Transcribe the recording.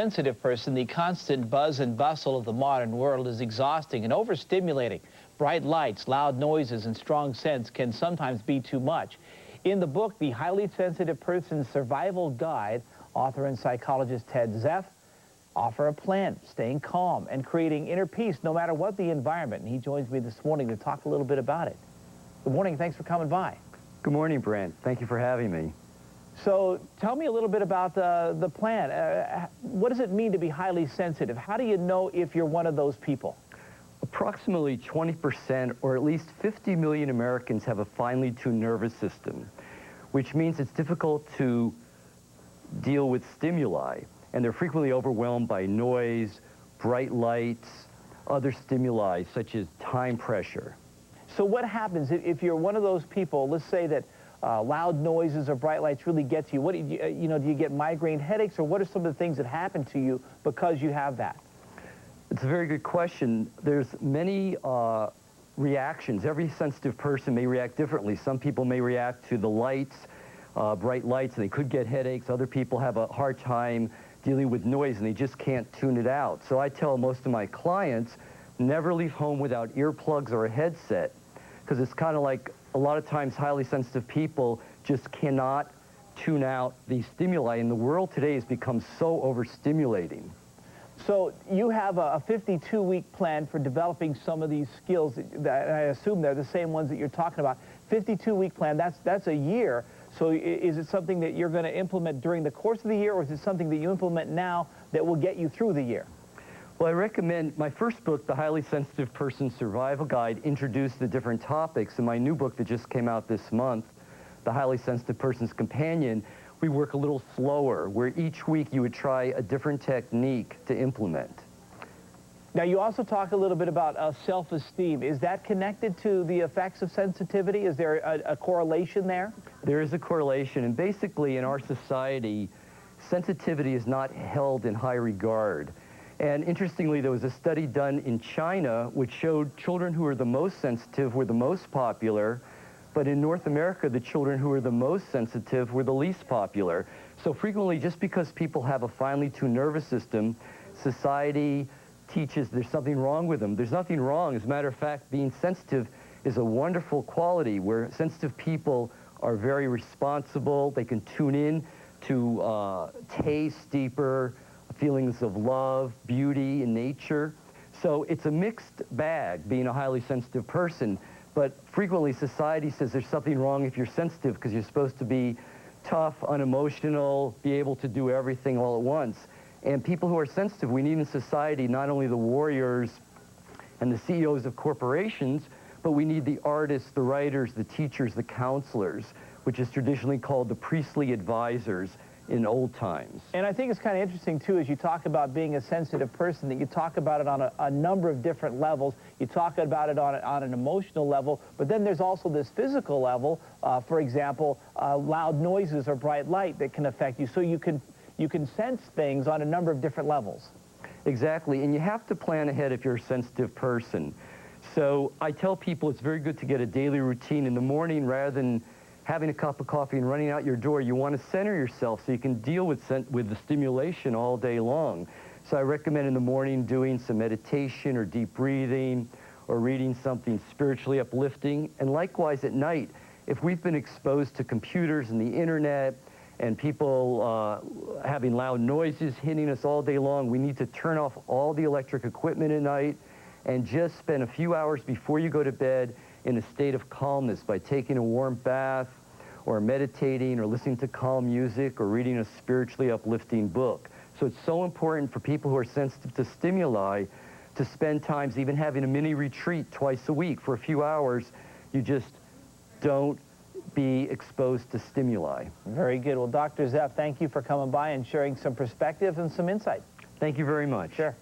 Sensitive person, the constant buzz and bustle of the modern world is exhausting and overstimulating. Bright lights, loud noises, and strong scents can sometimes be too much. In the book, The Highly Sensitive Person's Survival Guide, author and psychologist Ted Zeff offer a plan, staying calm and creating inner peace no matter what the environment. And he joins me this morning to talk a little bit about it. Good morning. Thanks for coming by. Good morning, Brent. Thank you for having me. So tell me a little bit about the plan. What does it mean to be highly sensitive? How do you know if you're one of those people? Approximately 20%, or at least 50 million Americans, have a finely tuned nervous system, which means it's difficult to deal with stimuli, and they're frequently overwhelmed by noise, bright lights, other stimuli, such as time pressure. So what happens if you're one of those people? Let's say that loud noises or bright lights really get to you. What do you get migraine headaches, or what are some of the things that happen to you because you have that? It's a very good question. There's many reactions. Every sensitive person may react differently. Some people may react to the lights, bright lights, and they could get headaches. Other people have a hard time dealing with noise, and they just can't tune it out. So I tell most of my clients, never leave home without earplugs or a headset, because it's kind of like a lot of times highly sensitive people just cannot tune out these stimuli, and the world today has become so overstimulating. So you have a 52-week plan for developing some of these skills that I assume they're the same ones that you're talking about. 52-week plan, that's a year. So is it something that you're going to implement during the course of the year, or is it something that you implement now that will get you through the year? Well, I recommend my first book, The Highly Sensitive Person's Survival Guide, introduced the different topics. In my new book that just came out this month, The Highly Sensitive Person's Companion, we work a little slower, where each week you would try a different technique to implement. Now, you also talk a little bit about self-esteem. Is that connected to the effects of sensitivity? Is there a correlation there? There is a correlation, and basically in our society, sensitivity is not held in high regard. And interestingly, there was a study done in China which showed children who were the most sensitive were the most popular, but in North America, the children who were the most sensitive were the least popular. So frequently, just because people have a finely tuned nervous system, society teaches there's something wrong with them. There's nothing wrong. As a matter of fact, being sensitive is a wonderful quality where sensitive people are very responsible. They can tune in to taste deeper, feelings of love, beauty, and nature. So it's a mixed bag, being a highly sensitive person, but frequently society says there's something wrong if you're sensitive because you're supposed to be tough, unemotional, be able to do everything all at once. And people who are sensitive, we need in society not only the warriors and the CEOs of corporations, but we need the artists, the writers, the teachers, the counselors, which is traditionally called the priestly advisors in old times. And I think it's kind of interesting, too, as you talk about being a sensitive person, that you talk about it on a number of different levels. You talk about it on an emotional level, but then there's also this physical level. For example, loud noises or bright light that can affect you. So you can sense things on a number of different levels. Exactly, and you have to plan ahead if you're a sensitive person. So I tell people it's very good to get a daily routine in the morning rather than having a cup of coffee and running out your door. You want to center yourself so you can deal with the stimulation all day long. So I recommend in the morning doing some meditation or deep breathing or reading something spiritually uplifting. And likewise at night, if we've been exposed to computers and the internet and people having loud noises hitting us all day long, we need to turn off all the electric equipment at night and just spend a few hours before you go to bed in a state of calmness by taking a warm bath or meditating or listening to calm music or reading a spiritually uplifting book. So it's so important for people who are sensitive to stimuli to spend times even having a mini retreat twice a week for a few hours. You just don't be exposed to stimuli. Very good. Well, Dr. Zeff, thank you for coming by and sharing some perspective and some insight. Thank you very much. Sure.